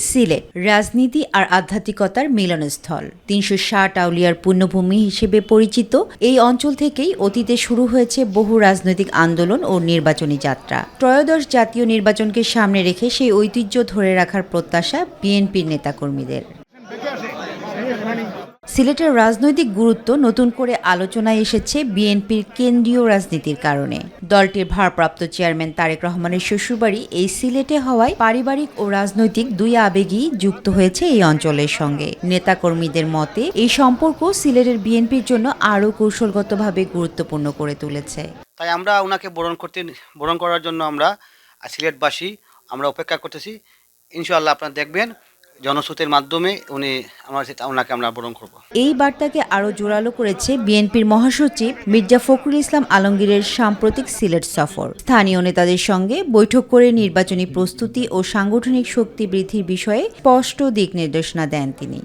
সিলেট রাজনীতি আর আধ্যাত্মিকতার মিলনস্থল। ৩৬০ আউলিয়ার পুণ্যভূমি হিসেবে পরিচিত এই অঞ্চল থেকেই অতীতে শুরু হয়েছে বহু রাজনৈতিক আন্দোলন ও নির্বাচনী যাত্রা। ত্রয়োদশ জাতীয় নির্বাচনকে সামনে রেখে সেই ঐতিহ্য ধরে রাখার প্রত্যাশা বিএনপির নেতাকর্মীদের। সিলেটের রাজনৈতিক গুরুত্ব নতুন করে আলোচনায় এসেছে বিএনপির কেন্দ্রীয় রাজনীতির কারণে। দলটির ভারপ্রাপ্ত চেয়ারম্যান তারেক রহমানের শ্বশুরবাড়ি এই সিলেটে হওয়ায় পারিবারিক ও রাজনৈতিক দুই আবেগই যুক্ত হয়েছে এই অঞ্চলের সঙ্গে। নেতাকর্মীদের মতে এই সম্পর্ক সিলেটের বিএনপির জন্য আরও কৌশলগতভাবে গুরুত্বপূর্ণ করে তুলেছে। তাই আমরা ওনাকে বরণ করার জন্য আমরা সিলেটবাসী আমরা অপেক্ষা করতেছি। ইনশাআল্লাহ আপনারা দেখবেন জনস্রোতের মাধ্যমে ওনাকে আমরা বরণ করব। এই বার্তাকে আরও জোরালো করেছে বিএনপির মহাসচিব মির্জা ফখরুল ইসলাম আলমগীরের সাম্প্রতিক সিলেট সফর। স্থানীয় নেতাদের সঙ্গে বৈঠক করে নির্বাচনী প্রস্তুতি ও সাংগঠনিক শক্তি বৃদ্ধির বিষয়ে স্পষ্ট দিক নির্দেশনা দেন তিনি।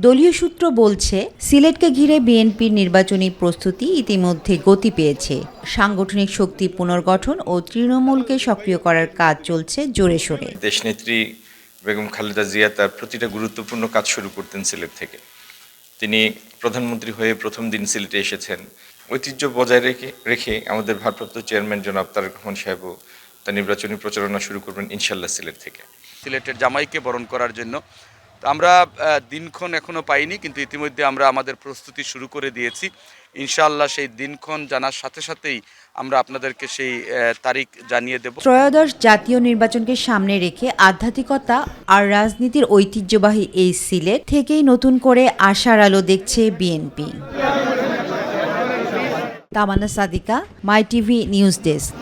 দলীয় সূত্র বলছে, সিলেটকে ঘিরে বিএনপির নির্বাচনী প্রস্তুতি ইতিমধ্যে গতি পেয়েছে। সাংগঠনিক শক্তি পুনর্গঠন ও তৃণমূলকে সক্রিয় করার কাজ চলছে জোরে সোরে। দেশনেত্রী বেগম খালেদা জিয়া তার প্রতিটা গুরুত্বপূর্ণ কাজ শুরু করতেন সিলেট থেকে। তিনি প্রধানমন্ত্রী হয়ে প্রথম দিন সিলেটে এসেছেন। ঐতিহ্য বজায় রেখে আমাদের ভারপ্রাপ্ত চেয়ারম্যান জনাব তারেক রহমান সাহেবও তার নির্বাচনী প্রচারণা শুরু করবেন ইনশাল্লাহ সিলেট থেকে। সিলেটের জামাইকে বরণ করার জন্য আমরা দিনক্ষণ এখনো পাইনি, কিন্তু ইতিমধ্যে আমরা আমাদের প্রস্তুতি শুরু করে দিয়েছি। ইনশাআল্লাহ সেই দিনক্ষণ জানার সাথে সাথেই আমরা আপনাদেরকে সেই তারিখ জানিয়ে দেব। ত্রয়োদশ জাতীয় নির্বাচনকে সামনে রেখে আধ্যাত্মিকতা আর রাজনীতির ঐতিহ্যবাহী এই সিলেট থেকেই নতুন করে আশার আলো দেখছে বিএনপি। তামান্না সাদিকা, মাই টিভি নিউজ ডেস্ক।